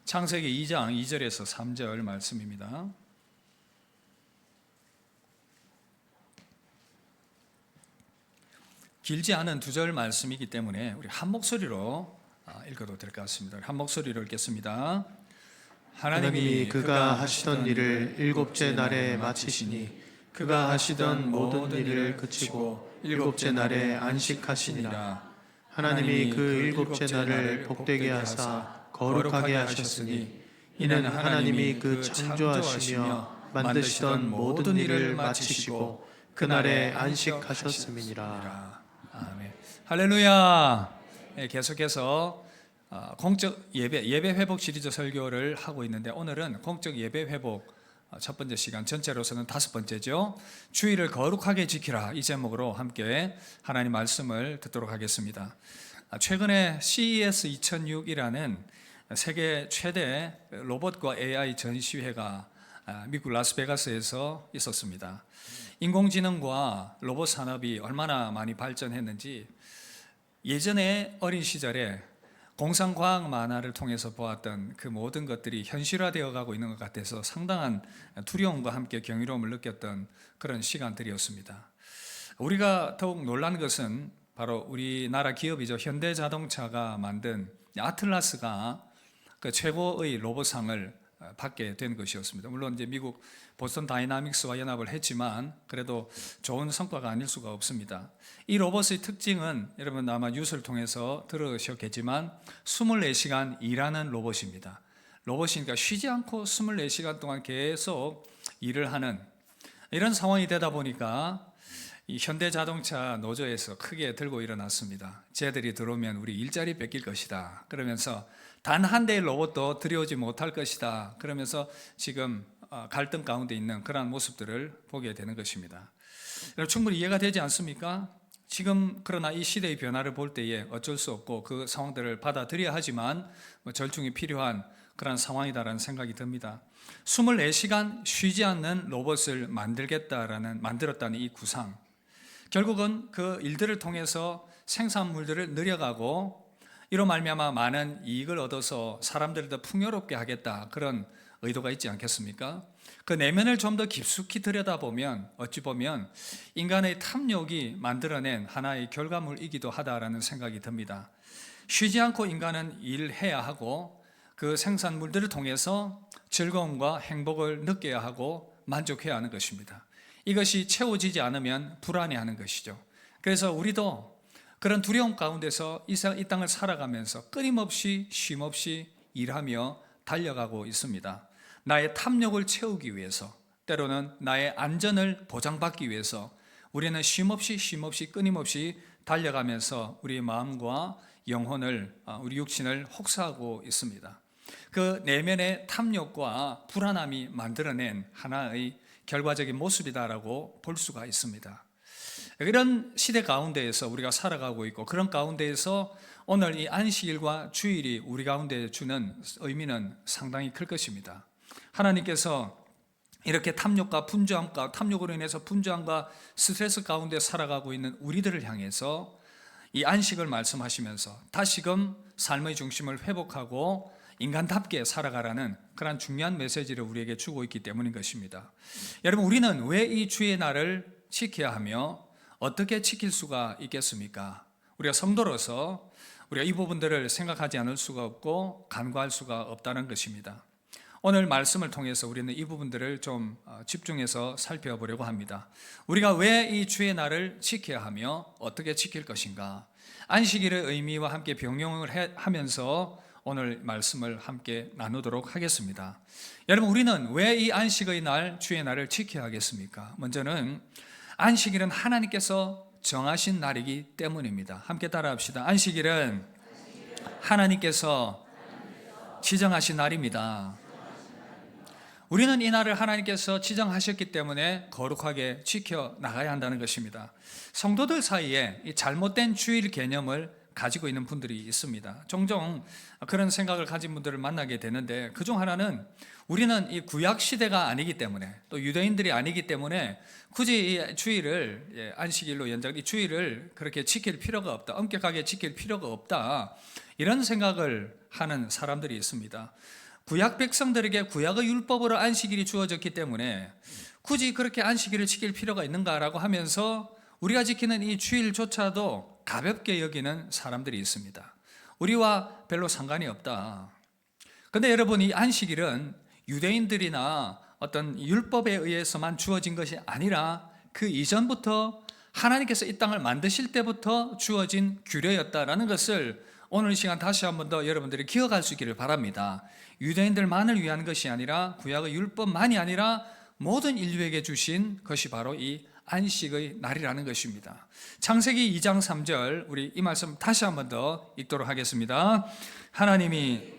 창세기 2장 2절에서 3절 말씀입니다. 길지 않은 두 절 말씀이기 때문에 우리 한 목소리로 읽어도 될 것 같습니다. 한 목소리로 읽겠습니다. 하나님이 그가 하시던 일을 일곱째 날에 마치시니 그가 하시던 모든 일을 그치고 일곱째 날에 안식하시니라. 하나님이 그 일곱째 날을 복되게 하사 거룩하게 하셨으니 이는 하나님이 그 창조하시며 만드시던 모든 일을 마치시고 그날에 안식하셨음이니라. 아멘. 할렐루야. 계속해서 공적 예배 회복 시리즈 설교를 하고 있는데, 오늘은 공적 예배 회복 첫 번째 시간, 전체로서는 5번째죠. 주일을 거룩하게 지키라, 이 제목으로 함께 하나님 말씀을 듣도록 하겠습니다. 최근에 CES 2006이라는 세계 최대 로봇과 AI 전시회가 미국 라스베가스에서 있었습니다. 인공지능과 로봇 산업이 얼마나 많이 발전했는지, 예전에 어린 시절에 공상과학 만화를 통해서 보았던 그 모든 것들이 현실화되어 가고 있는 것 같아서 상당한 두려움과 함께 경이로움을 느꼈던 그런 시간들이었습니다. 우리가 더욱 놀란 것은 바로 우리나라 기업이죠. 현대자동차가 만든 아틀라스가 그 최고의 로봇상을 받게 된 것이었습니다. 물론 이제 미국 보스턴 다이나믹스와 연합을 했지만 그래도 좋은 성과가 아닐 수가 없습니다. 이 로봇의 특징은 여러분 아마 뉴스를 통해서 들으셨겠지만 24시간 일하는 로봇입니다. 로봇이니까 쉬지 않고 24시간 동안 계속 일을 하는 이런 상황이 되다 보니까 이 현대자동차 노조에서 크게 들고 일어났습니다. 쟤들이 들어오면 우리 일자리 뺏길 것이다 그러면서 단 한 대의 로봇도 들여오지 못할 것이다 그러면서 지금 갈등 가운데 있는 그러한 모습들을 보게 되는 것입니다. 충분히 이해가 되지 않습니까? 지금 그러나 이 시대의 변화를 볼 때에 어쩔 수 없고 그 상황들을 받아들여야 하지만 절충이 필요한 그런 상황이다라는 생각이 듭니다. 24시간 쉬지 않는 로봇을 만들었다는 이 구상, 결국은 그 일들을 통해서 생산물들을 늘려가고 이로 말미암아 많은 이익을 얻어서 사람들을 더 풍요롭게 하겠다, 그런 의도가 있지 않겠습니까? 그 내면을 좀 더 깊숙이 들여다보면 어찌 보면 인간의 탐욕이 만들어낸 하나의 결과물이기도 하다라는 생각이 듭니다. 쉬지 않고 인간은 일해야 하고 그 생산물들을 통해서 즐거움과 행복을 느껴야 하고 만족해야 하는 것입니다. 이것이 채워지지 않으면 불안해하는 것이죠. 그래서 우리도 그런 두려움 가운데서 이 땅을 살아가면서 끊임없이 쉼없이 일하며 달려가고 있습니다. 나의 탐욕을 채우기 위해서, 때로는 나의 안전을 보장받기 위해서 우리는 쉼없이 끊임없이 달려가면서 우리의 마음과 영혼을, 우리 육신을 혹사하고 있습니다. 그 내면의 탐욕과 불안함이 만들어낸 하나의 결과적인 모습이다라고 볼 수가 있습니다. 이런 시대 가운데에서 우리가 살아가고 있고, 그런 가운데에서 오늘 이 안식일과 주일이 우리 가운데 주는 의미는 상당히 클 것입니다. 하나님께서 이렇게 탐욕으로 인해서 분주함과 스트레스 가운데 살아가고 있는 우리들을 향해서 이 안식을 말씀하시면서 다시금 삶의 중심을 회복하고 인간답게 살아가라는 그런 중요한 메시지를 우리에게 주고 있기 때문인 것입니다. 여러분, 우리는 왜 이 주의 날을 지켜야 하며 어떻게 지킬 수가 있겠습니까? 우리가 성도로서 우리가 이 부분들을 생각하지 않을 수가 없고 간과할 수가 없다는 것입니다. 오늘 말씀을 통해서 우리는 이 부분들을 좀 집중해서 살펴보려고 합니다. 우리가 왜 이 주의 날을 지켜야 하며 어떻게 지킬 것인가, 안식일의 의미와 함께 병용을 하면서 오늘 말씀을 함께 나누도록 하겠습니다. 여러분, 우리는 왜 이 안식의 날, 주의 날을 지켜야 하겠습니까? 먼저는 안식일은 하나님께서 정하신 날이기 때문입니다. 함께 따라합시다. 안식일은 하나님께서 지정하신 날입니다. 우리는 이 날을 하나님께서 지정하셨기 때문에 거룩하게 지켜나가야 한다는 것입니다. 성도들 사이에 이 잘못된 주일 개념을 가지고 있는 분들이 있습니다. 종종 그런 생각을 가진 분들을 만나게 되는데, 그중 하나는 우리는 이 구약 시대가 아니기 때문에, 또 유대인들이 아니기 때문에 굳이 이 주일을 안식일로 이 주일을 그렇게 지킬 필요가 없다, 엄격하게 지킬 필요가 없다, 이런 생각을 하는 사람들이 있습니다. 구약 백성들에게 구약의 율법으로 안식일이 주어졌기 때문에 굳이 그렇게 안식일을 지킬 필요가 있는가라고 하면서 우리가 지키는 이 주일조차도 가볍게 여기는 사람들이 있습니다. 우리와 별로 상관이 없다. 그런데 여러분, 이 안식일은 유대인들이나 어떤 율법에 의해서만 주어진 것이 아니라 그 이전부터 하나님께서 이 땅을 만드실 때부터 주어진 규례였다라는 것을 오늘 이 시간 다시 한 번 더 여러분들이 기억할 수 있기를 바랍니다. 유대인들만을 위한 것이 아니라 구약의 율법만이 아니라 모든 인류에게 주신 것이 바로 이 안식의 날이라는 것입니다. 창세기 2장 3절, 우리 이 말씀 다시 한 번 더 읽도록 하겠습니다. 하나님이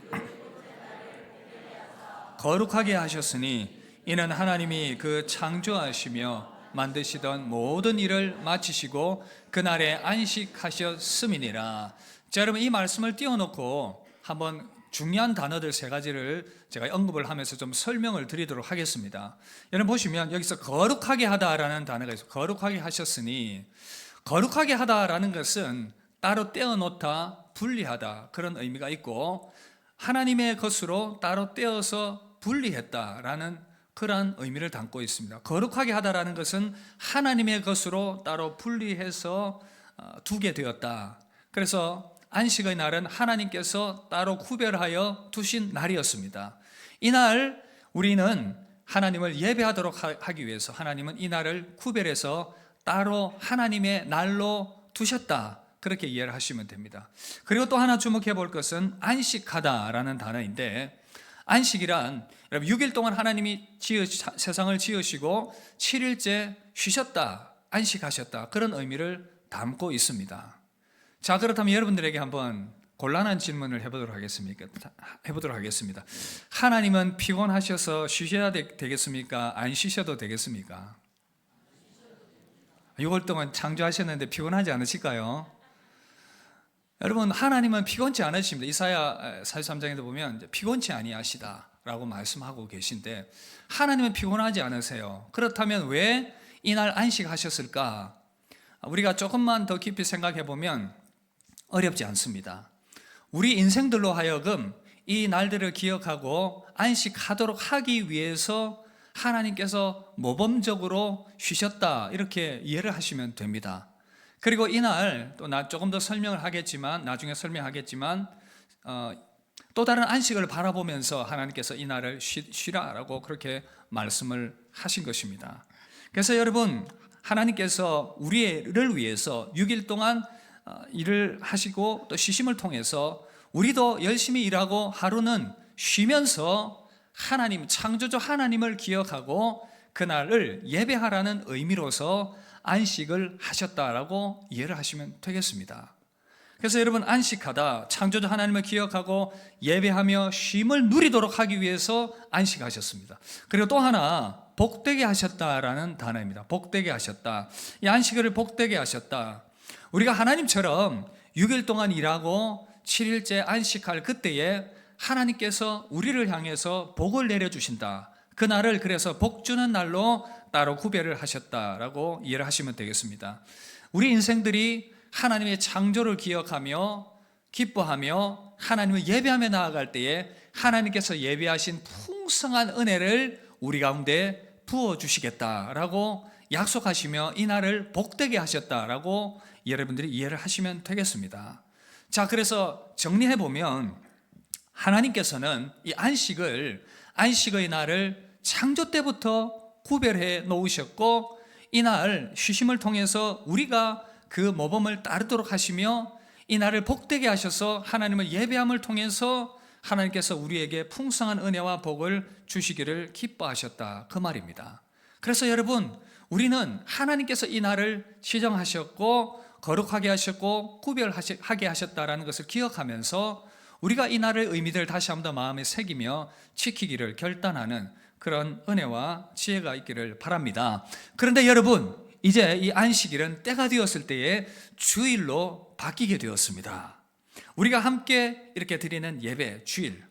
거룩하게 하셨으니 이는 하나님이 그 창조하시며 만드시던 모든 일을 마치시고 그날에 안식하셨음이니라. 자, 여러분, 이 말씀을 띄워놓고 한번 중요한 단어들 세 가지를 제가 언급을 하면서 좀 설명을 드리도록 하겠습니다. 여러분 보시면 여기서 거룩하게 하다라는 단어가 있어요. 거룩하게 하셨으니, 거룩하게 하다라는 것은 따로 떼어놓다, 분리하다 그런 의미가 있고, 하나님의 것으로 따로 떼어서 분리했다라는 그러한 의미를 담고 있습니다. 거룩하게 하다라는 것은 하나님의 것으로 따로 분리해서 두게 되었다. 그래서 안식의 날은 하나님께서 따로 구별하여 두신 날이었습니다. 이날 우리는 하나님을 예배하도록 하기 위해서 하나님은 이 날을 구별해서 따로 하나님의 날로 두셨다. 그렇게 이해를 하시면 됩니다. 그리고 또 하나 주목해 볼 것은 안식하다라는 단어인데, 안식이란 여러분 6일 동안 하나님이 세상을 지으시고 7일째 쉬셨다, 안식하셨다 그런 의미를 담고 있습니다. 자, 그렇다면 여러분들에게 한번 곤란한 질문을 해보도록 하겠습니다. 하나님은 피곤하셔서 쉬셔야 되겠습니까? 안 쉬셔도 되겠습니까? 6월 동안 창조하셨는데 피곤하지 않으실까요? 여러분, 하나님은 피곤치 않으십니다. 이사야 43장에도 보면 피곤치 아니하시다 라고 말씀하고 계신데, 하나님은 피곤하지 않으세요. 그렇다면 왜 이날 안식하셨을까? 우리가 조금만 더 깊이 생각해 보면 어렵지 않습니다. 우리 인생들로 하여금 이 날들을 기억하고 안식하도록 하기 위해서 하나님께서 모범적으로 쉬셨다, 이렇게 이해를 하시면 됩니다. 그리고 이날 또 조금 더 설명을 하겠지만, 나중에 설명하겠지만 또 다른 안식을 바라보면서 하나님께서 이 날을 쉬라라고 그렇게 말씀을 하신 것입니다. 그래서 여러분, 하나님께서 우리를 위해서 6일 동안 일을 하시고 또 쉬심을 통해서 우리도 열심히 일하고 하루는 쉬면서 하나님, 창조주 하나님을 기억하고 그날을 예배하라는 의미로서 안식을 하셨다라고 이해를 하시면 되겠습니다. 그래서 여러분, 안식하다, 창조주 하나님을 기억하고 예배하며 쉼을 누리도록 하기 위해서 안식하셨습니다. 그리고 또 하나, 복되게 하셨다라는 단어입니다. 복되게 하셨다. 이 안식일을 복되게 하셨다. 우리가 하나님처럼 6일 동안 일하고 7일째 안식할 그때에 하나님께서 우리를 향해서 복을 내려주신다. 그날을 그래서 복 주는 날로 따로 구별을 하셨다라고 이해를 하시면 되겠습니다. 우리 인생들이 하나님의 창조를 기억하며 기뻐하며 하나님을 예배하며 나아갈 때에 하나님께서 예배하신 풍성한 은혜를 우리 가운데 부어주시겠다라고 약속하시며 이 날을 복되게 하셨다라고 여러분들이 이해를 하시면 되겠습니다. 자, 그래서 정리해보면 하나님께서는 이 안식의 날을 창조 때부터 구별해 놓으셨고, 이 날 쉬심을 통해서 우리가 그 모범을 따르도록 하시며 이 날을 복되게 하셔서 하나님을 예배함을 통해서 하나님께서 우리에게 풍성한 은혜와 복을 주시기를 기뻐하셨다, 그 말입니다. 그래서 여러분, 우리는 하나님께서 이 날을 지정하셨고 거룩하게 하셨고 구별하게 하셨다라는 것을 기억하면서 우리가 이 날의 의미들을 다시 한번 더 마음에 새기며 지키기를 결단하는 그런 은혜와 지혜가 있기를 바랍니다. 그런데 여러분, 이제 이 안식일은 때가 되었을 때에 주일로 바뀌게 되었습니다. 우리가 함께 이렇게 드리는 예배, 주일,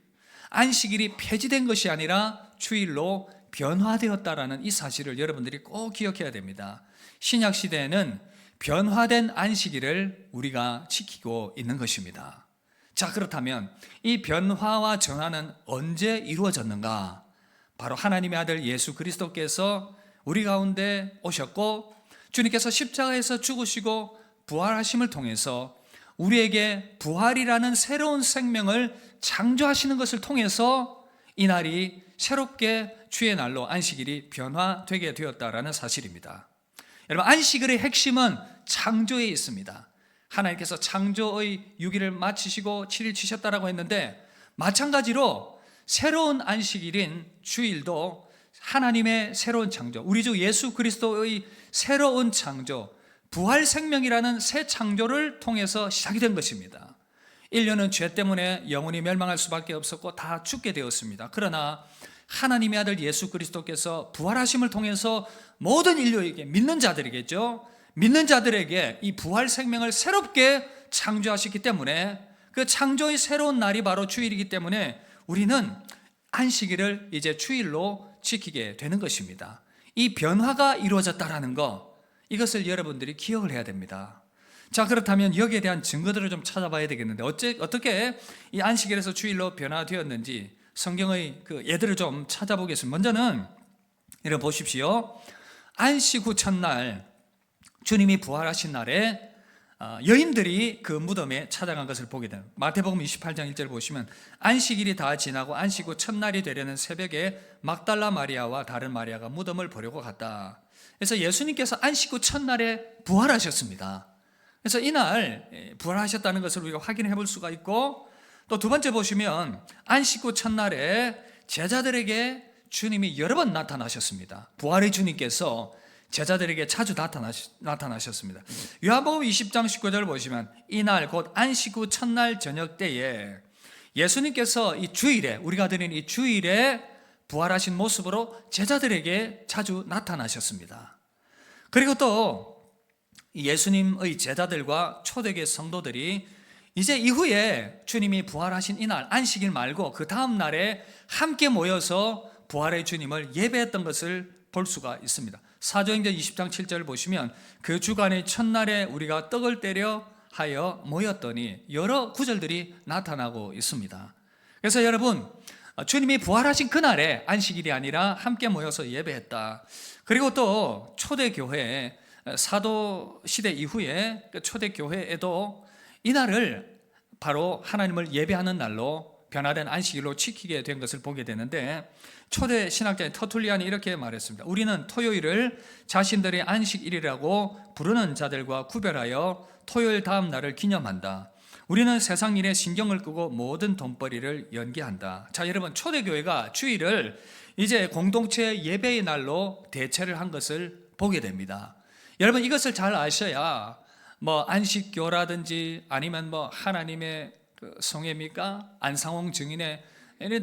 안식일이 폐지된 것이 아니라 주일로 변화되었다라는 이 사실을 여러분들이 꼭 기억해야 됩니다. 신약 시대에는 변화된 안식일을 우리가 지키고 있는 것입니다. 자, 그렇다면 이 변화와 전환은 언제 이루어졌는가? 바로 하나님의 아들 예수 그리스도께서 우리 가운데 오셨고 주님께서 십자가에서 죽으시고 부활하심을 통해서 우리에게 부활이라는 새로운 생명을 창조하시는 것을 통해서 이 날이 새롭게 주의 날로 안식일이 변화되게 되었다라는 사실입니다. 여러분, 안식일의 핵심은 창조에 있습니다. 하나님께서 창조의 6일을 마치시고 7일 쉬셨다라고 했는데, 마찬가지로 새로운 안식일인 주일도 하나님의 새로운 창조, 우리 주 예수 그리스도의 새로운 창조, 부활 생명이라는 새 창조를 통해서 시작이 된 것입니다. 인류는 죄 때문에 영원히 멸망할 수밖에 없었고 다 죽게 되었습니다. 그러나 하나님의 아들 예수 그리스도께서 부활하심을 통해서 모든 인류에게, 믿는 자들이겠죠, 믿는 자들에게 이 부활 생명을 새롭게 창조하셨기 때문에 그 창조의 새로운 날이 바로 주일이기 때문에 우리는 안식일을 이제 주일로 지키게 되는 것입니다. 이 변화가 이루어졌다라는 것, 이것을 여러분들이 기억을 해야 됩니다. 자, 그렇다면 여기에 대한 증거들을 좀 찾아봐야 되겠는데 어떻게 이 안식일에서 주일로 변화되었는지 성경의 그 예들을 좀 찾아보겠습니다. 먼저는 여러분 보십시오. 안식 후 첫날 주님이 부활하신 날에 여인들이 그 무덤에 찾아간 것을 보게 됩니다. 마태복음 28장 1절 보시면 안식일이 다 지나고 안식 후 첫날이 되려는 새벽에 막달라 마리아와 다른 마리아가 무덤을 보려고 갔다. 그래서 예수님께서 안식 후 첫날에 부활하셨습니다. 그래서 이날 부활하셨다는 것을 우리가 확인해 볼 수가 있고, 또 두 번째 보시면 안식 후 첫날에 제자들에게 주님이 여러 번 나타나셨습니다. 부활의 주님께서 제자들에게 자주 나타나셨습니다. 요한복음 20장 19절을 보시면 이날 곧 안식 후 첫날 저녁 때에 예수님께서 이 주일에, 우리가 드리는 이 주일에 부활하신 모습으로 제자들에게 자주 나타나셨습니다. 그리고 또 예수님의 제자들과 초대교회 성도들이 이제 이후에 주님이 부활하신 이날 안식일 말고 그 다음 날에 함께 모여서 부활의 주님을 예배했던 것을 볼 수가 있습니다. 사도행전 20장 7절을 보시면 그 주간의 첫날에 우리가 떡을 때려 하여 모였더니 여러 구절들이 나타나고 있습니다. 그래서 여러분, 주님이 부활하신 그날에 안식일이 아니라 함께 모여서 예배했다. 그리고 또 초대교회, 사도 시대 이후에 초대교회에도 이날을 바로 하나님을 예배하는 날로 변화된 안식일로 지키게 된 것을 보게 되는데, 초대 신학자인 터툴리안이 이렇게 말했습니다. 우리는 토요일을 자신들의 안식일이라고 부르는 자들과 구별하여 토요일 다음 날을 기념한다. 우리는 세상 일에 신경을 끄고 모든 돈벌이를 연기한다. 자, 여러분, 초대교회가 주일을 이제 공동체 예배의 날로 대체를 한 것을 보게 됩니다. 여러분, 이것을 잘 아셔야 안식교라든지 아니면 하나님의 성회입니까? 안상홍 증인의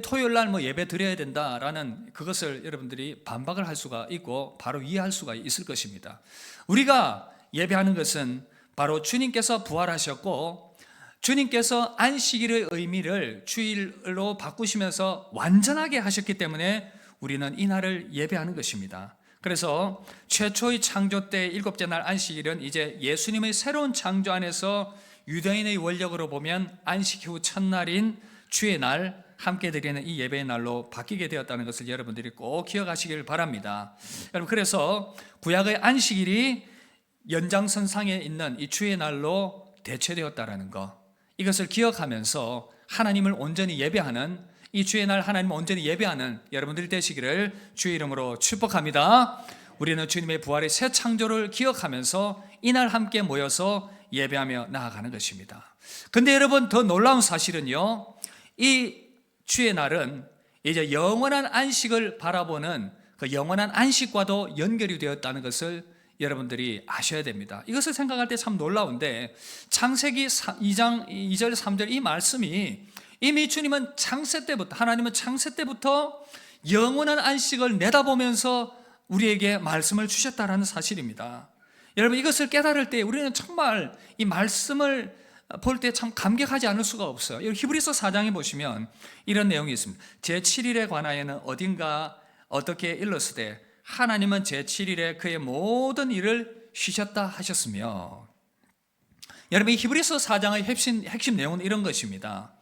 토요일 날 예배 드려야 된다라는 그것을 여러분들이 반박을 할 수가 있고 바로 이해할 수가 있을 것입니다. 우리가 예배하는 것은 바로 주님께서 부활하셨고 주님께서 안식일의 의미를 주일로 바꾸시면서 완전하게 하셨기 때문에 우리는 이 날을 예배하는 것입니다. 그래서 최초의 창조 때 일곱째 날 안식일은 이제 예수님의 새로운 창조 안에서 유대인의 원력으로 보면 안식 후 첫날인 주의 날 함께 드리는 이 예배의 날로 바뀌게 되었다는 것을 여러분들이 꼭 기억하시길 바랍니다. 여러분, 그래서 구약의 안식일이 연장선상에 있는 이 주의 날로 대체되었다는 것, 이것을 기억하면서 하나님을 온전히 예배하는, 이 주의 날 하나님을 온전히 예배하는 여러분들이 되시기를 주의 이름으로 축복합니다. 우리는 주님의 부활의 새 창조를 기억하면서 이날 함께 모여서 예배하며 나아가는 것입니다. 근데 여러분, 더 놀라운 사실은요, 이 주의 날은 이제 영원한 안식을 바라보는 그 영원한 안식과도 연결이 되었다는 것을 여러분들이 아셔야 됩니다. 이것을 생각할 때 참 놀라운데, 창세기 2장 2절 3절 이 말씀이 이미 주님은 창세 때부터, 하나님은 창세 때부터 영원한 안식을 내다보면서 우리에게 말씀을 주셨다라는 사실입니다. 여러분, 이것을 깨달을 때 우리는 정말 이 말씀을 볼 때 참 감격하지 않을 수가 없어요. 히브리서 4장에 보시면 이런 내용이 있습니다. 제7일에 관하여는 어딘가 어떻게 일렀으되 하나님은 제7일에 그의 모든 일을 쉬셨다 하셨으며, 여러분, 이 히브리서 4장의 핵심 내용은 이런 것입니다.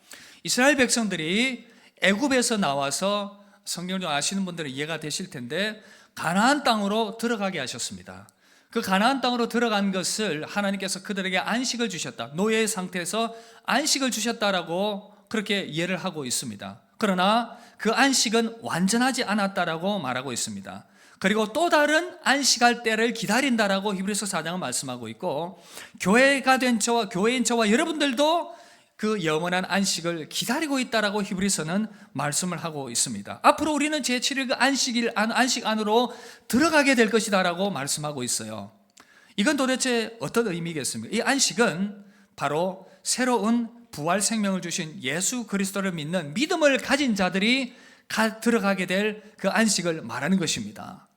이스라엘 백성들이 애굽에서 나와서, 성경을 좀 아시는 분들은 이해가 되실 텐데, 가나안 땅으로 들어가게 하셨습니다. 그 가나안 땅으로 들어간 것을 하나님께서 그들에게 안식을 주셨다, 노예의 상태에서 안식을 주셨다라고 그렇게 이해를 하고 있습니다. 그러나 그 안식은 완전하지 않았다라고 말하고 있습니다. 그리고 또 다른 안식할 때를 기다린다라고 히브리서 4장은 말씀하고 있고, 교회가 된 저와 교회인 저와 여러분들도 그 영원한 안식을 기다리고 있다라고 히브리서는 말씀을 하고 있습니다. 앞으로 우리는 제7일 그 안식 안으로 들어가게 될 것이다라고 말씀하고 있어요. 이건 도대체 어떤 의미겠습니까? 이 안식은 바로 새로운 부활 생명을 주신 예수 그리스도를 믿는 믿음을 가진 자들이 들어가게 될 그 안식을 말하는 것입니다.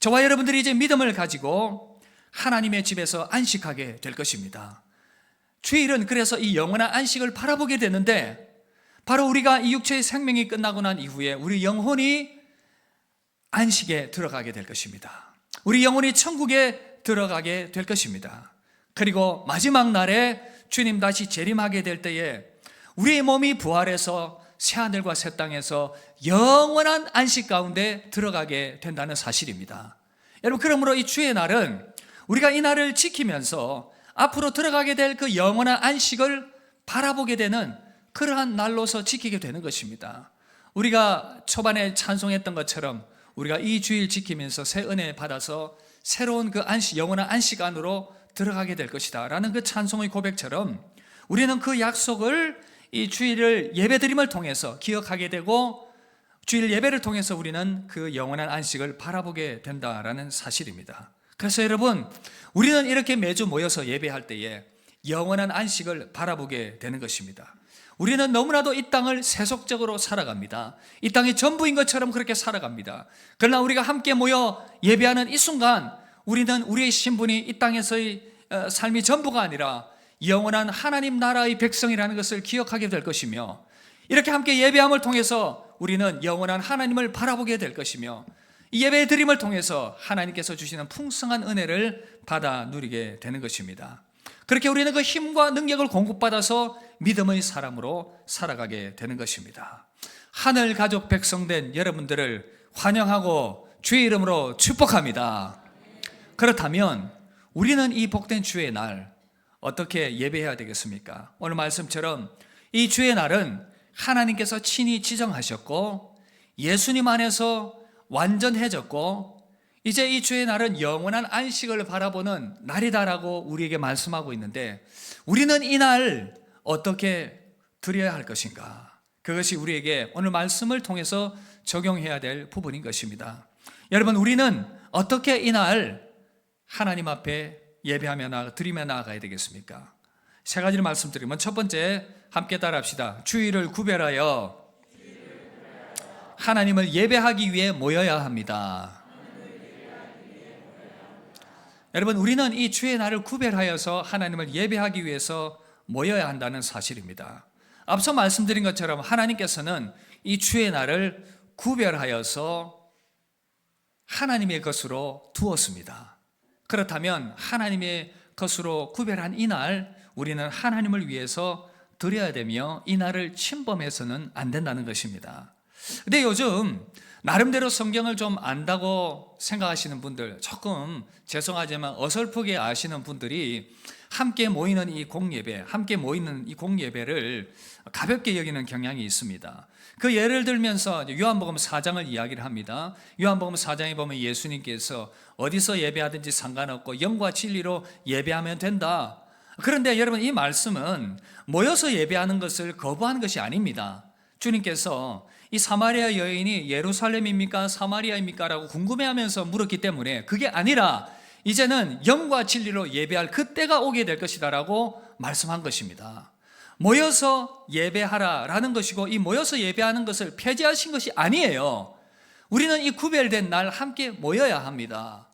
저와 여러분들이 이제 믿음을 가지고 하나님의 집에서 안식하게 될 것입니다. 주일은 그래서 이 영원한 안식을 바라보게 되는데, 바로 우리가 이 육체의 생명이 끝나고 난 이후에 우리 영혼이 안식에 들어가게 될 것입니다. 우리 영혼이 천국에 들어가게 될 것입니다. 그리고 마지막 날에 주님 다시 재림하게 될 때에 우리의 몸이 부활해서 새하늘과 새 땅에서 영원한 안식 가운데 들어가게 된다는 사실입니다. 여러분, 그러므로 이 주의 날은 우리가 이 날을 지키면서 앞으로 들어가게 될 그 영원한 안식을 바라보게 되는 그러한 날로서 지키게 되는 것입니다. 우리가 초반에 찬송했던 것처럼 우리가 이 주일 지키면서 새 은혜 받아서 새로운 그 안식, 영원한 안식 안으로 들어가게 될 것이다 라는 그 찬송의 고백처럼, 우리는 그 약속을 이 주일을 예배드림을 통해서 기억하게 되고, 주일 예배를 통해서 우리는 그 영원한 안식을 바라보게 된다라는 사실입니다. 그래서 여러분, 우리는 이렇게 매주 모여서 예배할 때에 영원한 안식을 바라보게 되는 것입니다. 우리는 너무나도 이 땅을 세속적으로 살아갑니다. 이 땅이 전부인 것처럼 그렇게 살아갑니다. 그러나 우리가 함께 모여 예배하는 이 순간, 우리는 우리의 신분이 이 땅에서의 삶이 전부가 아니라 영원한 하나님 나라의 백성이라는 것을 기억하게 될 것이며, 이렇게 함께 예배함을 통해서 우리는 영원한 하나님을 바라보게 될 것이며, 이 예배 드림을 통해서 하나님께서 주시는 풍성한 은혜를 받아 누리게 되는 것입니다. 그렇게 우리는 그 힘과 능력을 공급받아서 믿음의 사람으로 살아가게 되는 것입니다. 하늘 가족 백성된 여러분들을 환영하고 주의 이름으로 축복합니다. 그렇다면 우리는 이 복된 주의 날 어떻게 예배해야 되겠습니까? 오늘 말씀처럼 이 주의 날은 하나님께서 친히 지정하셨고 예수님 안에서 완전해졌고, 이제 이 주의 날은 영원한 안식을 바라보는 날이다라고 우리에게 말씀하고 있는데, 우리는 이 날 어떻게 드려야 할 것인가? 그것이 우리에게 오늘 말씀을 통해서 적용해야 될 부분인 것입니다. 여러분, 우리는 어떻게 이 날 하나님 앞에 예배하며 드리며 나아가야 되겠습니까? 세 가지를 말씀드리면, 첫 번째, 함께 따라합시다. 주일을 구별하여 하나님을 예배하기 위해 모여야 합니다. 여러분, 우리는 이 주의 날을 구별하여서 하나님을 예배하기 위해서 모여야 한다는 사실입니다. 앞서 말씀드린 것처럼 하나님께서는 이 주의 날을 구별하여서 하나님의 것으로 두었습니다. 그렇다면 하나님의 것으로 구별한 이 날, 우리는 하나님을 위해서 드려야 되며 이 날을 침범해서는 안 된다는 것입니다. 근데 요즘 나름대로 성경을 좀 안다고 생각하시는 분들, 조금 죄송하지만 어설프게 아시는 분들이 함께 모이는 이 공예배, 함께 모이는 이 공예배를 가볍게 여기는 경향이 있습니다. 그 예를 들면서 요한복음 4장을 이야기를 합니다. 요한복음 4장에 보면 예수님께서 어디서 예배하든지 상관없고 영과 진리로 예배하면 된다. 그런데 여러분, 이 말씀은 모여서 예배하는 것을 거부하는 것이 아닙니다. 주님께서 이 사마리아 여인이 예루살렘입니까 사마리아입니까 라고 궁금해하면서 물었기 때문에, 그게 아니라 이제는 영과 진리로 예배할 그때가 오게 될 것이다 라고 말씀한 것입니다. 모여서 예배하라 라는 것이고, 이 모여서 예배하는 것을 폐지하신 것이 아니에요. 우리는 이 구별된 날 함께 모여야 합니다.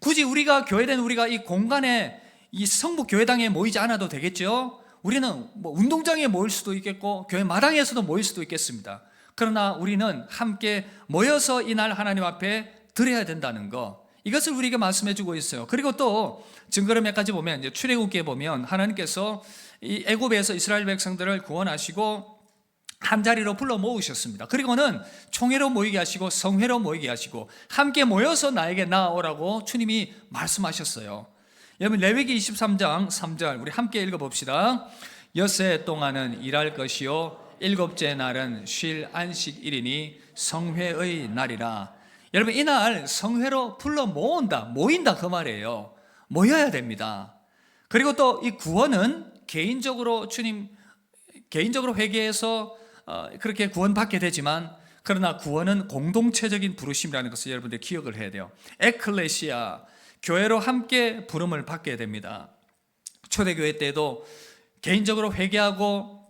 굳이 우리가 교회된 우리가 이 공간에, 이 성북 교회당에 모이지 않아도 되겠죠. 우리는 운동장에 모일 수도 있겠고 교회 마당에서도 모일 수도 있겠습니다. 그러나 우리는 함께 모여서 이날 하나님 앞에 드려야 된다는 거, 이것을 우리에게 말씀해 주고 있어요. 그리고 또 증거를 몇 가지 보면 이제 출애굽기에 보면 하나님께서 이 애굽에서 이스라엘 백성들을 구원하시고 한 자리로 불러 모으셨습니다. 그리고는 총회로 모이게 하시고 성회로 모이게 하시고 함께 모여서 나에게 나아오라고 주님이 말씀하셨어요. 여러분 레위기 23장 3절 우리 함께 읽어봅시다. 엿새 동안은 일할 것이요 일곱째 날은 쉴 안식일이니 성회의 날이라. 여러분 이날 성회로 불러 모인다 그 말이에요. 모여야 됩니다. 그리고 또 이 구원은 개인적으로 회개해서 그렇게 구원받게 되지만 그러나 구원은 공동체적인 부르심이라는 것을 여러분들 기억을 해야 돼요. 에클레시아, 교회로 함께 부름을 받게 됩니다. 초대교회 때도 개인적으로 회개하고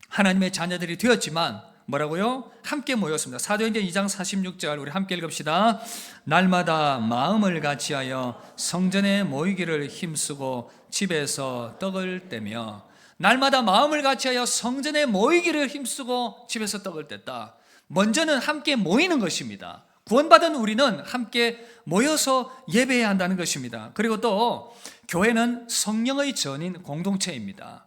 하나님의 자녀들이 되었지만 뭐라고요? 함께 모였습니다. 사도행전 2장 46절 우리 함께 읽읍시다. 날마다 마음을 같이하여 성전에 모이기를 힘쓰고 집에서 떡을 떼며. 날마다 마음을 같이하여 성전에 모이기를 힘쓰고 집에서 떡을 뗐다. 먼저는 함께 모이는 것입니다. 구원받은 우리는 함께 모여서 예배해야 한다는 것입니다. 그리고 또 교회는 성령의 전인 공동체입니다.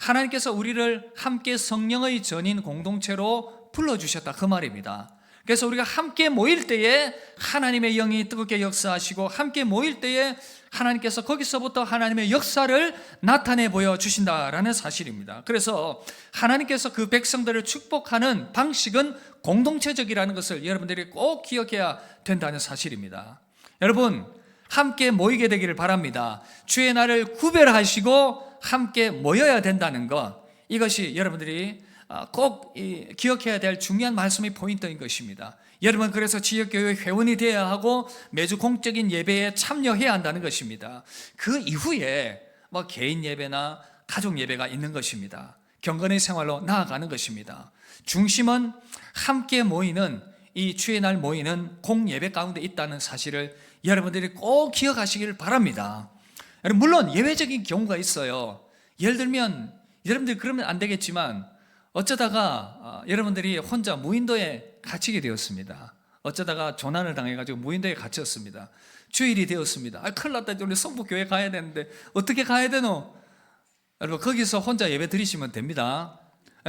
하나님께서 우리를 함께 성령의 전인 공동체로 불러주셨다 그 말입니다. 그래서 우리가 함께 모일 때에 하나님의 영이 뜨겁게 역사하시고 함께 모일 때에 하나님께서 거기서부터 하나님의 역사를 나타내 보여주신다라는 사실입니다. 그래서 하나님께서 그 백성들을 축복하는 방식은 공동체적이라는 것을 여러분들이 꼭 기억해야 된다는 사실입니다. 여러분 함께 모이게 되기를 바랍니다. 주의 날을 구별하시고 함께 모여야 된다는 것, 이것이 여러분들이 꼭 기억해야 될 중요한 말씀의 포인트인 것입니다. 여러분 그래서 지역교회 회원이 되어야 하고 매주 공적인 예배에 참여해야 한다는 것입니다. 그 이후에 개인 예배나 가족 예배가 있는 것입니다. 경건의 생활로 나아가는 것입니다. 중심은 함께 모이는 이 주의 날 모이는 공예배 가운데 있다는 사실을 여러분들이 꼭 기억하시기를 바랍니다. 물론 예외적인 경우가 있어요. 예를 들면 여러분들이 그러면 안 되겠지만 어쩌다가 여러분들이 혼자 무인도에 갇히게 되었습니다. 어쩌다가 조난을 당해가지고 무인도에 갇혔습니다. 주일이 되었습니다. 큰일 났다. 우리 성북교회 가야 되는데 어떻게 가야 되노? 여러분 거기서 혼자 예배 드리시면 됩니다.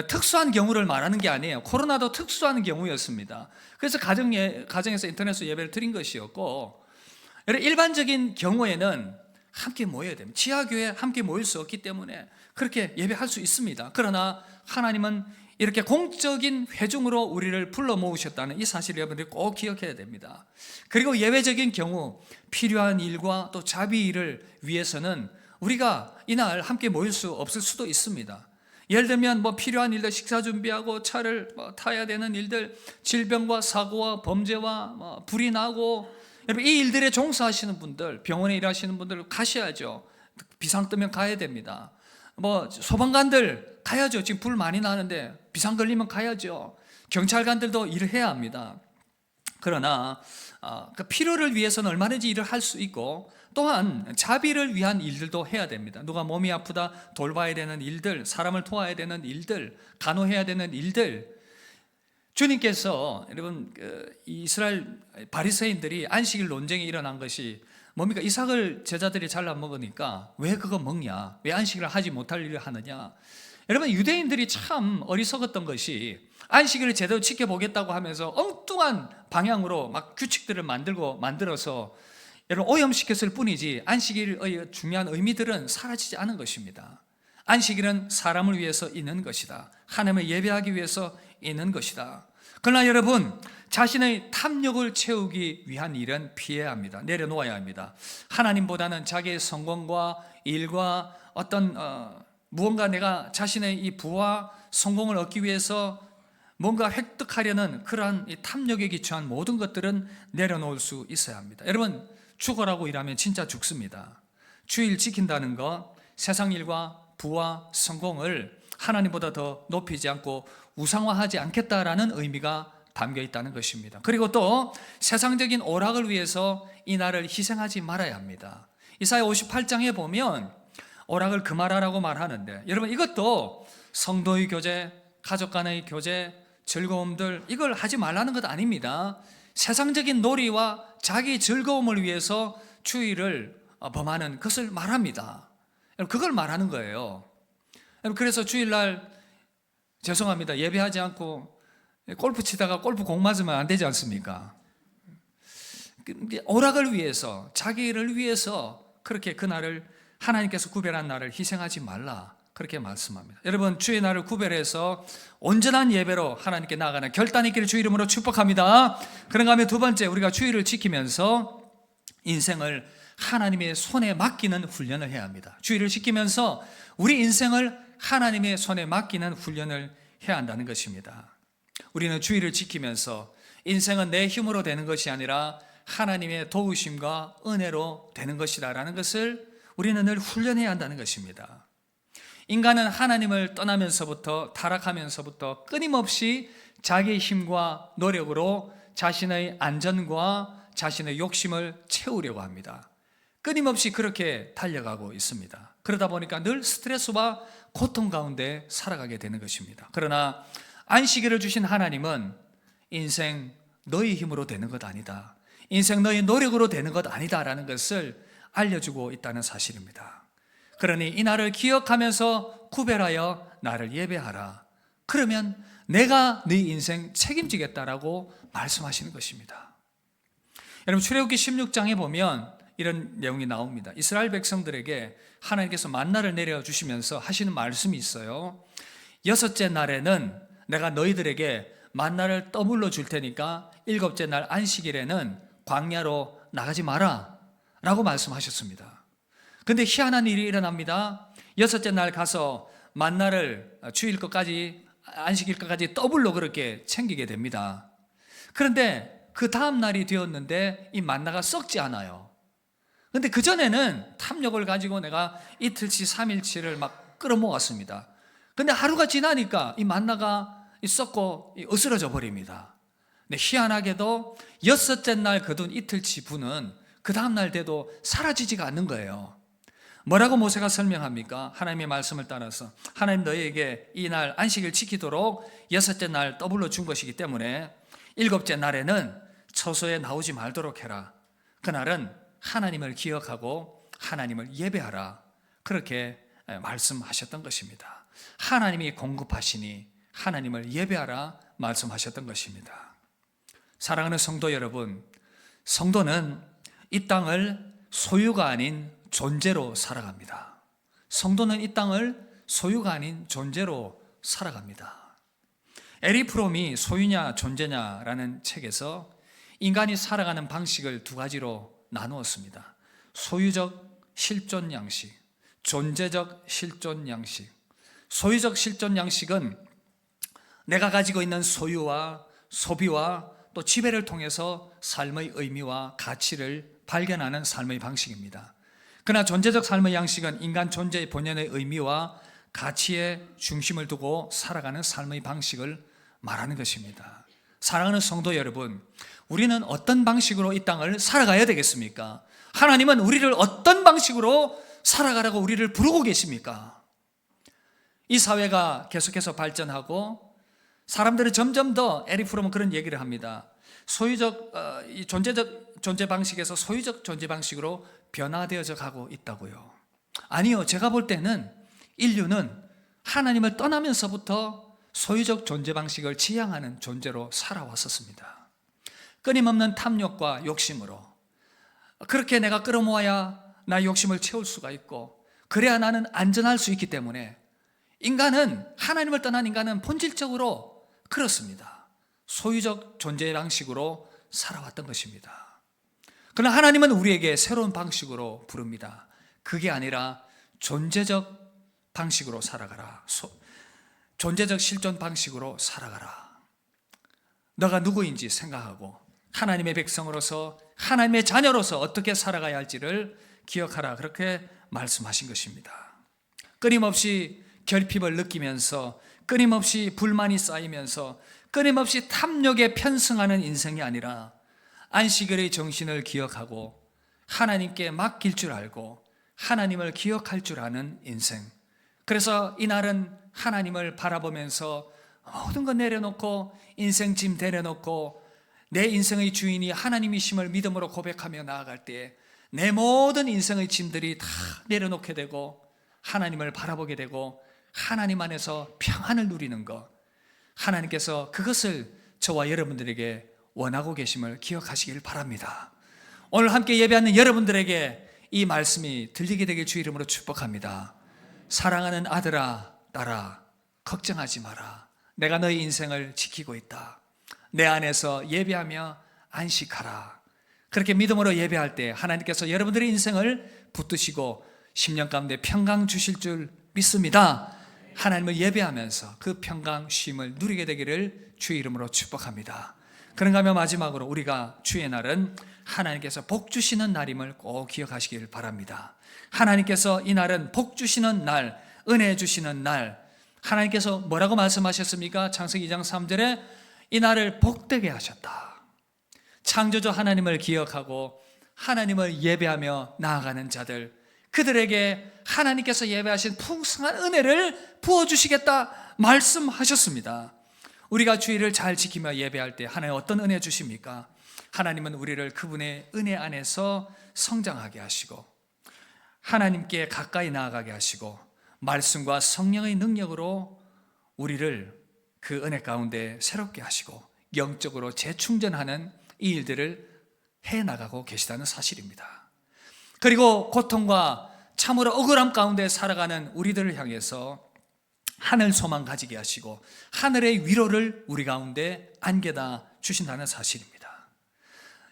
특수한 경우를 말하는 게 아니에요. 코로나도 특수한 경우였습니다. 그래서 가정에서 인터넷으로 예배를 드린 것이었고, 일반적인 경우에는 함께 모여야 됩니다. 지하교회 함께 모일 수 없기 때문에 그렇게 예배할 수 있습니다. 그러나 하나님은 이렇게 공적인 회중으로 우리를 불러 모으셨다는 이 사실을 여러분들이 꼭 기억해야 됩니다. 그리고 예외적인 경우 필요한 일과 또 자비 일을 위해서는 우리가 이날 함께 모일 수 없을 수도 있습니다. 예를 들면 필요한 일들, 식사 준비하고 차를 타야 되는 일들, 질병과 사고와 범죄와 불이 나고, 여러분 이 일들에 종사하시는 분들, 병원에 일하시는 분들 가셔야죠. 비상 뜨면 가야 됩니다. 소방관들 가야죠. 지금 불 많이 나는데 비상 걸리면 가야죠. 경찰관들도 일을 해야 합니다. 그러나 그 필요를 위해서는 얼마든지 일을 할 수 있고, 또한 자비를 위한 일들도 해야 됩니다. 누가 몸이 아프다 돌봐야 되는 일들, 사람을 도와야 되는 일들, 간호해야 되는 일들. 주님께서 여러분 이스라엘 바리새인들이 안식일 논쟁이 일어난 것이 뭡니까? 이삭을 제자들이 잘라 먹으니까 왜 그거 먹냐? 왜 안식일을 하지 못할 일을 하느냐? 여러분 유대인들이 참 어리석었던 것이 안식일을 제대로 지켜보겠다고 하면서 엉뚱한 방향으로 막 규칙들을 만들어서 여러분 오염시켰을 뿐이지 안식일의 중요한 의미들은 사라지지 않은 것입니다. 안식일은 사람을 위해서 있는 것이다. 하나님을 예배하기 위해서 있는 것이다. 그러나 여러분 자신의 탐욕을 채우기 위한 일은 피해야 합니다. 내려놓아야 합니다. 하나님보다는 자기의 성공과 일과 어떤 무언가 내가 자신의 이 부와 성공을 얻기 위해서 뭔가 획득하려는 그러한 이 탐욕에 기초한 모든 것들은 내려놓을 수 있어야 합니다. 여러분 죽어라고 일하면 진짜 죽습니다. 주일 지킨다는 것, 세상 일과 부와 성공을 하나님보다 더 높이지 않고 우상화하지 않겠다라는 의미가 담겨 있다는 것입니다. 그리고 또 세상적인 오락을 위해서 이 날을 희생하지 말아야 합니다. 이사야 58장에 보면 오락을 금하라라고 말하는데, 여러분 이것도 성도의 교제, 가족 간의 교제, 즐거움들, 이걸 하지 말라는 것 아닙니다. 세상적인 놀이와 자기 즐거움을 위해서 주의를 범하는 것을 말합니다. 그걸 말하는 거예요. 그래서 주일날 죄송합니다. 예배하지 않고 골프 치다가 골프 공 맞으면 안 되지 않습니까? 오락을 위해서, 자기를 위해서 그렇게 그날을 하나님께서 구별한 날을 희생하지 말라, 그렇게 말씀합니다. 여러분, 주의 날을 구별해서 온전한 예배로 하나님께 나아가는 결단 있기를 주 이름으로 축복합니다. 그런가 하면 두 번째, 우리가 주의를 지키면서 인생을 하나님의 손에 맡기는 훈련을 해야 합니다. 주의를 지키면서 우리 인생을 하나님의 손에 맡기는 훈련을 해야 한다는 것입니다. 우리는 주의를 지키면서 인생은 내 힘으로 되는 것이 아니라 하나님의 도우심과 은혜로 되는 것이다라는 것을 우리는 늘 훈련해야 한다는 것입니다. 인간은 하나님을 떠나면서부터, 타락하면서부터 끊임없이 자기의 힘과 노력으로 자신의 안전과 자신의 욕심을 채우려고 합니다. 끊임없이 그렇게 달려가고 있습니다. 그러다 보니까 늘 스트레스와 고통 가운데 살아가게 되는 것입니다. 그러나 안식일을 주신 하나님은 인생 너희 힘으로 되는 것 아니다, 인생 너희 노력으로 되는 것 아니다라는 것을 알려주고 있다는 사실입니다. 그러니 이 날을 기억하면서 구별하여 나를 예배하라. 그러면 내가 네 인생 책임지겠다라고 말씀하시는 것입니다. 여러분, 출애굽기 16장에 보면 이런 내용이 나옵니다. 이스라엘 백성들에게 하나님께서 만나를 내려주시면서 하시는 말씀이 있어요. 여섯째 날에는 내가 너희들에게 만나를 떠물러 줄 테니까 일곱째 날 안식일에는 광야로 나가지 마라 라고 말씀하셨습니다. 근데 희한한 일이 일어납니다. 여섯째 날 가서 만나를 주일 것까지, 안식일 것까지 더블로 그렇게 챙기게 됩니다. 그런데 그 다음 날이 되었는데 이 만나가 썩지 않아요. 근데 그전에는 탐욕을 가지고 내가 이틀치, 3일치를 막 끌어모았습니다. 근데 하루가 지나니까 이 만나가 썩고 으스러져 버립니다. 근데 희한하게도 여섯째 날 거둔 이틀치 분은 그 다음 날 돼도 사라지지가 않는 거예요. 뭐라고 모세가 설명합니까? 하나님의 말씀을 따라서 하나님 너희에게 이 날 안식일 지키도록 여섯째 날 더블로 준 것이기 때문에 일곱째 날에는 처소에 나오지 말도록 해라. 그날은 하나님을 기억하고 하나님을 예배하라. 그렇게 말씀하셨던 것입니다. 하나님이 공급하시니 하나님을 예배하라 말씀하셨던 것입니다. 사랑하는 성도 여러분, 성도는 이 땅을 소유가 아닌 존재로 살아갑니다. 성도는 이 땅을 소유가 아닌 존재로 살아갑니다. 에리 프롬이 소유냐 존재냐라는 책에서 인간이 살아가는 방식을 두 가지로 나누었습니다. 소유적 실존 양식, 존재적 실존 양식. 소유적 실존 양식은 내가 가지고 있는 소유와 소비와 또 지배를 통해서 삶의 의미와 가치를 발견하는 삶의 방식입니다. 그러나 존재적 삶의 양식은 인간 존재의 본연의 의미와 가치에 중심을 두고 살아가는 삶의 방식을 말하는 것입니다. 사랑하는 성도 여러분, 우리는 어떤 방식으로 이 땅을 살아가야 되겠습니까? 하나님은 우리를 어떤 방식으로 살아가라고 우리를 부르고 계십니까? 이 사회가 계속해서 발전하고 사람들은 점점 더, 에리 프롬은 그런 얘기를 합니다. 소유적, 존재적 존재 방식에서 소유적 존재 방식으로 변화되어져 가고 있다고요. 아니요, 제가 볼 때는 인류는 하나님을 떠나면서부터 소유적 존재 방식을 지향하는 존재로 살아왔었습니다. 끊임없는 탐욕과 욕심으로 그렇게 내가 끌어모아야 나의 욕심을 채울 수가 있고 그래야 나는 안전할 수 있기 때문에 인간은, 하나님을 떠난 인간은 본질적으로 그렇습니다. 소유적 존재 방식으로 살아왔던 것입니다. 그러나 하나님은 우리에게 새로운 방식으로 부릅니다. 그게 아니라 존재적 방식으로 살아가라. 존재적 실존 방식으로 살아가라. 너가 누구인지 생각하고 하나님의 백성으로서, 하나님의 자녀로서 어떻게 살아가야 할지를 기억하라. 그렇게 말씀하신 것입니다. 끊임없이 결핍을 느끼면서, 끊임없이 불만이 쌓이면서, 끊임없이 탐욕에 편승하는 인생이 아니라 안식일의 정신을 기억하고 하나님께 맡길 줄 알고 하나님을 기억할 줄 아는 인생. 그래서 이날은 하나님을 바라보면서 모든 것 내려놓고 인생 짐 내려놓고 내 인생의 주인이 하나님이심을 믿음으로 고백하며 나아갈 때에 내 모든 인생의 짐들이 다 내려놓게 되고 하나님을 바라보게 되고 하나님 안에서 평안을 누리는 것, 하나님께서 그것을 저와 여러분들에게 원하고 계심을 기억하시길 바랍니다. 오늘 함께 예배하는 여러분들에게 이 말씀이 들리게 되길 주 이름으로 축복합니다. 사랑하는 아들아, 딸아, 걱정하지 마라. 내가 너희 인생을 지키고 있다. 내 안에서 예배하며 안식하라. 그렇게 믿음으로 예배할 때 하나님께서 여러분들의 인생을 붙드시고 10년 가운데 평강 주실 줄 믿습니다. 하나님을 예배하면서 그 평강 쉼을 누리게 되기를 주의 이름으로 축복합니다. 그런가 하면 마지막으로 우리가 주의 날은 하나님께서 복 주시는 날임을 꼭 기억하시길 바랍니다. 하나님께서 이 날은 복 주시는 날, 은혜 주시는 날, 하나님께서 뭐라고 말씀하셨습니까? 창세기 2장 3절에 이 날을 복되게 하셨다. 창조주 하나님을 기억하고 하나님을 예배하며 나아가는 자들, 그들에게 하나님께서 예배하신 풍성한 은혜를 부어주시겠다 말씀하셨습니다. 우리가 주의를 잘 지키며 예배할 때 하나님 어떤 은혜 주십니까? 하나님은 우리를 그분의 은혜 안에서 성장하게 하시고 하나님께 가까이 나아가게 하시고 말씀과 성령의 능력으로 우리를 그 은혜 가운데 새롭게 하시고 영적으로 재충전하는 이 일들을 해나가고 계시다는 사실입니다. 그리고 고통과 참으로 억울함 가운데 살아가는 우리들을 향해서 하늘 소망 가지게 하시고 하늘의 위로를 우리 가운데 안겨다 주신다는 사실입니다.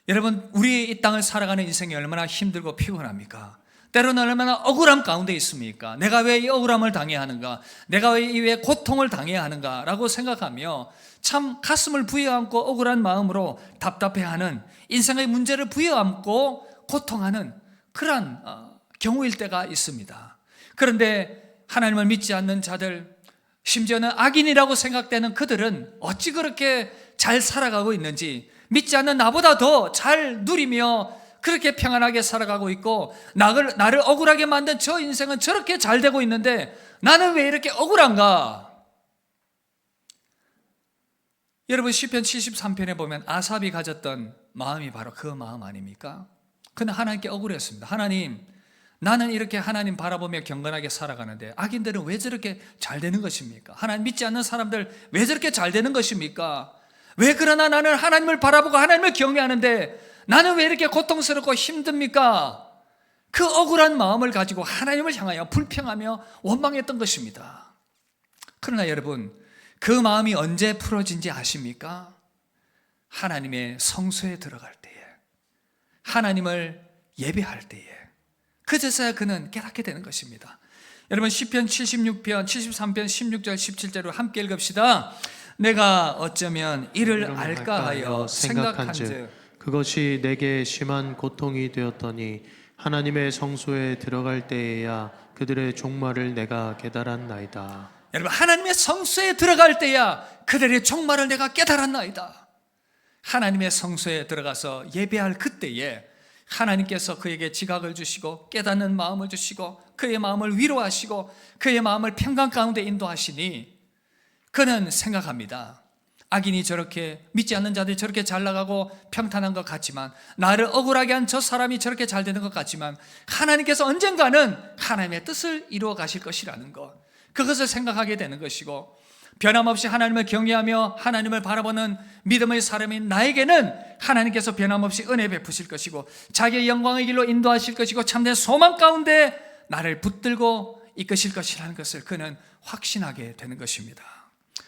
여러분, 우리 이 땅을 살아가는 인생이 얼마나 힘들고 피곤합니까? 때로는 얼마나 억울함 가운데 있습니까? 내가 왜 이 억울함을 당해야 하는가? 내가 왜 고통을 당해야 하는가? 라고 생각하며 참 가슴을 부여안고 억울한 마음으로 답답해하는 인생의 문제를 부여안고 고통하는 그러한 경우일 때가 있습니다. 그런데 하나님을 믿지 않는 자들, 심지어는 악인이라고 생각되는 그들은 어찌 그렇게 잘 살아가고 있는지, 믿지 않는 나보다 더 잘 누리며 그렇게 평안하게 살아가고 있고 나를 억울하게 만든 저 인생은 저렇게 잘 되고 있는데 나는 왜 이렇게 억울한가? 여러분, 시편 73편에 보면 아삽이 가졌던 마음이 바로 그 마음 아닙니까? 그는 하나님께 억울했습니다. 하나님, 나는 이렇게 하나님 바라보며 경건하게 살아가는데 악인들은 왜 저렇게 잘 되는 것입니까? 하나님 믿지 않는 사람들 왜 저렇게 잘 되는 것입니까? 왜 그러나 나는 하나님을 바라보고 하나님을 경외하는데 나는 왜 이렇게 고통스럽고 힘듭니까? 그 억울한 마음을 가지고 하나님을 향하여 불평하며 원망했던 것입니다. 그러나 여러분, 그 마음이 언제 풀어진지 아십니까? 하나님의 성소에 들어갈 때에, 하나님을 예배할 때에, 그제서야 그는 깨닫게 되는 것입니다. 여러분, 시편 76편 73편 16절 17절로 함께 읽읍시다. 내가 어쩌면 이를 알까 하여 생각한즉 그것이 내게 심한 고통이 되었더니 하나님의 성소에 들어갈 때에야 그들의 종말을 내가 깨달았나이다. 여러분, 하나님의 성소에 들어갈 때야 그들의 종말을 내가 깨달았나이다. 하나님의 성소에 들어가서 예배할 그때에 하나님께서 그에게 지각을 주시고 깨닫는 마음을 주시고 그의 마음을 위로하시고 그의 마음을 평강 가운데 인도하시니 그는 생각합니다. 악인이 저렇게, 믿지 않는 자들이 저렇게 잘 나가고 평탄한 것 같지만, 나를 억울하게 한 저 사람이 저렇게 잘 되는 것 같지만 하나님께서 언젠가는 하나님의 뜻을 이루어 가실 것이라는 것, 그것을 생각하게 되는 것이고, 변함없이 하나님을 경외하며 하나님을 바라보는 믿음의 사람인 나에게는 하나님께서 변함없이 은혜 베푸실 것이고 자기의 영광의 길로 인도하실 것이고 참된 소망 가운데 나를 붙들고 이끄실 것이라는 것을 그는 확신하게 되는 것입니다.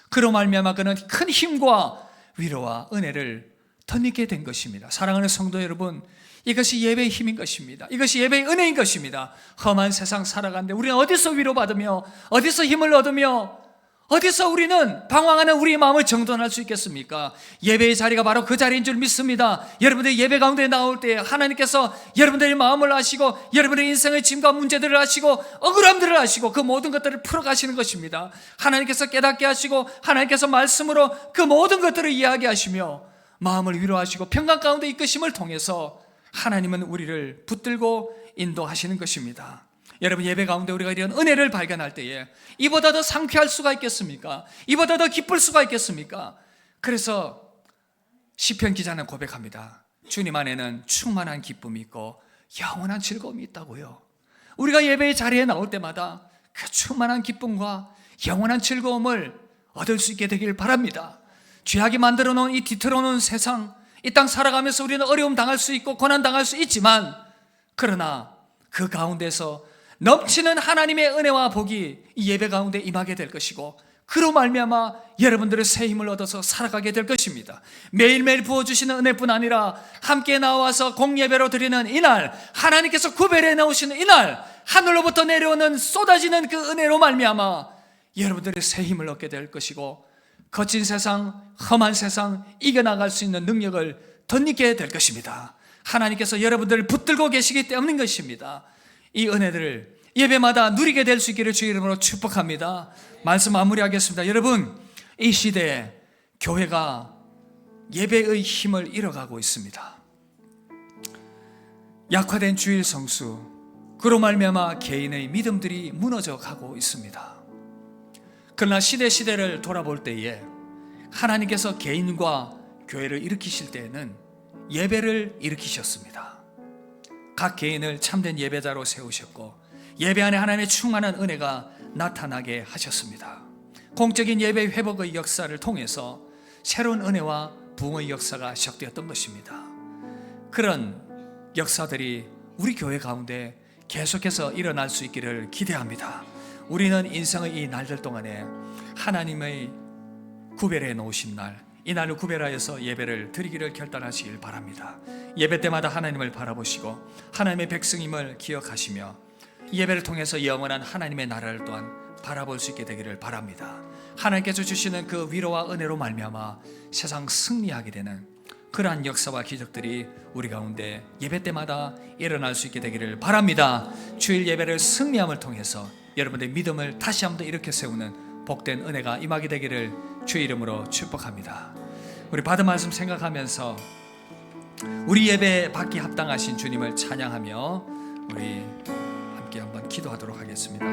그로 말미암아 그는 큰 힘과 위로와 은혜를 덧입게 된 것입니다. 사랑하는 성도 여러분, 이것이 예배의 힘인 것입니다. 이것이 예배의 은혜인 것입니다. 험한 세상 살아가는데 우리는 어디서 위로받으며 어디서 힘을 얻으며 어디서 우리는 방황하는 우리의 마음을 정돈할 수 있겠습니까? 예배의 자리가 바로 그 자리인 줄 믿습니다. 여러분들이 예배 가운데 나올 때 하나님께서 여러분들의 마음을 아시고 여러분의 인생의 짐과 문제들을 아시고 억울함들을 아시고 그 모든 것들을 풀어가시는 것입니다. 하나님께서 깨닫게 하시고 하나님께서 말씀으로 그 모든 것들을 이야기하시며 마음을 위로하시고 평강 가운데 이끄심을 통해서 하나님은 우리를 붙들고 인도하시는 것입니다. 여러분, 예배 가운데 우리가 이런 은혜를 발견할 때에 이보다 더 상쾌할 수가 있겠습니까? 이보다 더 기쁠 수가 있겠습니까? 그래서 시편 기자는 고백합니다. 주님 안에는 충만한 기쁨이 있고 영원한 즐거움이 있다고요. 우리가 예배의 자리에 나올 때마다 그 충만한 기쁨과 영원한 즐거움을 얻을 수 있게 되길 바랍니다. 죄악이 만들어 놓은 이 뒤틀어 놓은 세상, 이 땅 살아가면서 우리는 어려움 당할 수 있고 고난 당할 수 있지만, 그러나 그 가운데서 넘치는 하나님의 은혜와 복이 이 예배 가운데 임하게 될 것이고, 그로 말미암아 여러분들의 새 힘을 얻어서 살아가게 될 것입니다. 매일매일 부어주시는 은혜뿐 아니라 함께 나와서 공예배로 드리는 이날, 하나님께서 구별해 놓으시는 이날, 하늘로부터 내려오는 쏟아지는 그 은혜로 말미암아 여러분들의 새 힘을 얻게 될 것이고, 거친 세상, 험한 세상 이겨나갈 수 있는 능력을 덧입게 될 것입니다. 하나님께서 여러분들을 붙들고 계시기 때문인 것입니다. 이 은혜들을 예배마다 누리게 될 수 있기를 주의 이름으로 축복합니다. 말씀 마무리하겠습니다. 여러분, 이 시대에 교회가 예배의 힘을 잃어가고 있습니다. 약화된 주일 성수, 그로 말미암아 개인의 믿음들이 무너져 가고 있습니다. 그러나 시대를 돌아볼 때에 하나님께서 개인과 교회를 일으키실 때에는 예배를 일으키셨습니다. 각 개인을 참된 예배자로 세우셨고, 예배 안에 하나님의 충만한 은혜가 나타나게 하셨습니다. 공적인 예배 회복의 역사를 통해서 새로운 은혜와 부흥의 역사가 시작되었던 것입니다. 그런 역사들이 우리 교회 가운데 계속해서 일어날 수 있기를 기대합니다. 우리는 인생의 이 날들 동안에 하나님의 구별해 놓으신 날, 이 날을 구별하여서 예배를 드리기를 결단하시길 바랍니다. 예배 때마다 하나님을 바라보시고 하나님의 백성임을 기억하시며 예배를 통해서 영원한 하나님의 나라를 또한 바라볼 수 있게 되기를 바랍니다. 하나님께서 주시는 그 위로와 은혜로 말미암아 세상 승리하게 되는 그러한 역사와 기적들이 우리 가운데 예배 때마다 일어날 수 있게 되기를 바랍니다. 주일 예배를 승리함을 통해서 여러분의 믿음을 다시 한번 더 일으켜 세우는 복된 은혜가 임하게 되기를 주의 이름으로 축복합니다. 우리 받은 말씀 생각하면서 우리 예배 받기 합당하신 주님을 찬양하며 우리 함께 한번 기도하도록 하겠습니다.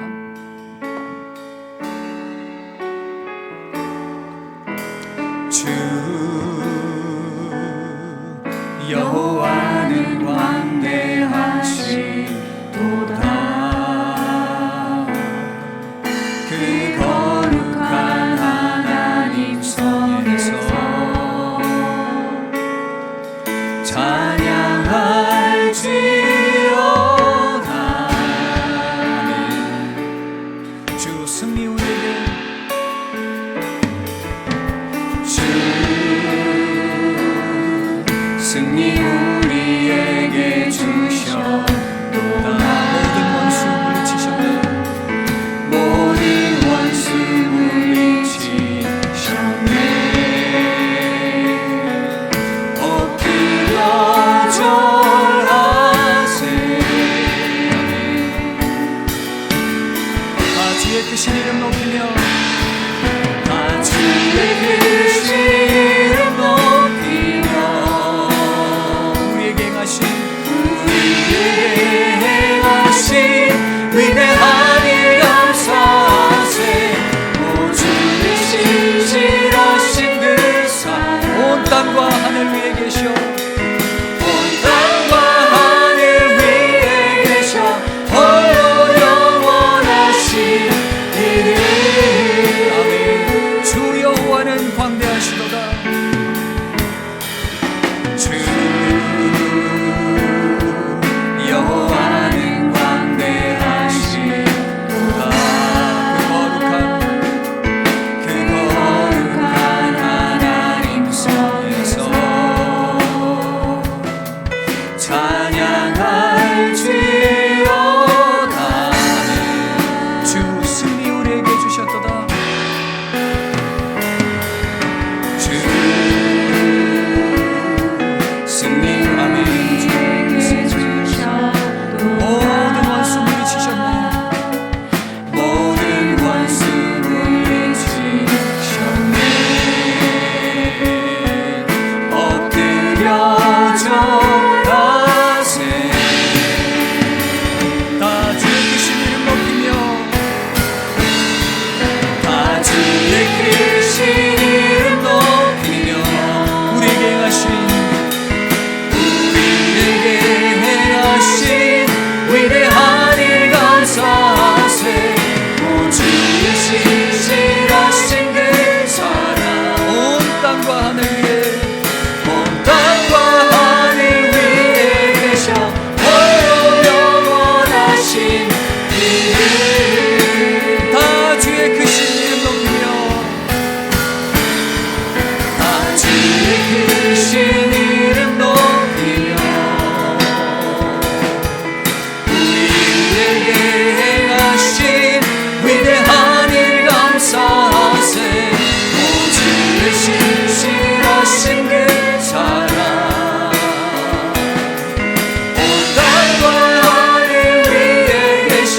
주 여호와는 광대하시도다. 그 거룩한 하나님 성에서 찬양할지어다. 아멘. 주 승리 우리에게, 주 승리 우리에게 주셨도다. 모든 원수 물리치셨네. 모든 원수 물리치셨네. 엎드려 절하세. 다 주의 크신 이름 높이며, 다 주의 크신 이름 높이며 하늘 위에 온 땅과 하늘 위에 계셔 홀로 영원하신 이름 다 주의 크신 이름 높이며 다 주의 크신 이름 높이며 우리에게 행하신 위대한 일 감사하세 오직 신실하신 그 사랑 온 땅과 하늘 위에 계셔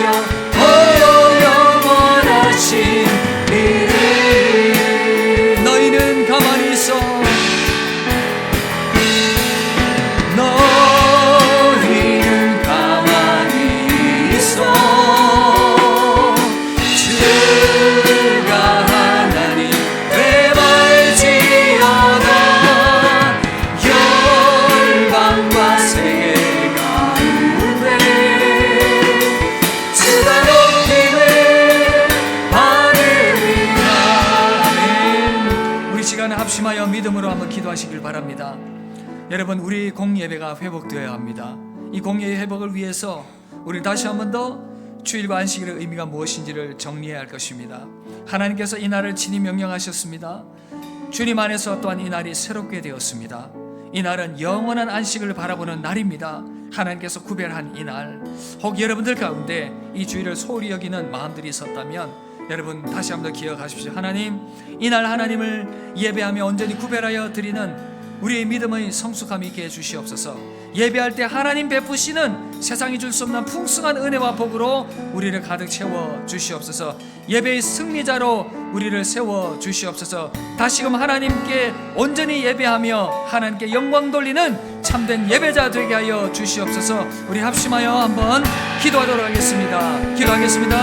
홀로 영원하신 이름 너희는 가만히 있어 너희는 가만히 있어 주가 하나님 되말지어다 열방과 세계 가운데 주가 높이네 하늘이라 아멘. 우리 시간에 합심하여 믿음으로 한번 기도하시길 바랍니다. 여러분, 우리 공예배가 회복되어야 합니다. 이 공예의 회복을 위해서 우리 다시 한 번 더 주일과 안식일의 의미가 무엇인지를 정리해야 할 것입니다. 하나님께서 이 날을 친히 명령하셨습니다. 주님 안에서 또한 이 날이 새롭게 되었습니다. 이 날은 영원한 안식을 바라보는 날입니다. 하나님께서 구별한 이 날, 혹 여러분들 가운데 이 주일을 소홀히 여기는 마음들이 있었다면 여러분 다시 한 번 더 기억하십시오. 하나님, 이 날 하나님을 예배하며 온전히 구별하여 드리는 우리의 믿음의 성숙함이 있게 해주시옵소서. 예배할 때 하나님 베푸시는 세상이 줄 수 없는 풍성한 은혜와 복으로 우리를 가득 채워 주시옵소서. 예배의 승리자로 우리를 세워 주시옵소서. 다시금 하나님께 온전히 예배하며 하나님께 영광 돌리는 참된 예배자 되게 하여 주시옵소서. 우리 합심하여 한번 기도하도록 하겠습니다. 기도하겠습니다.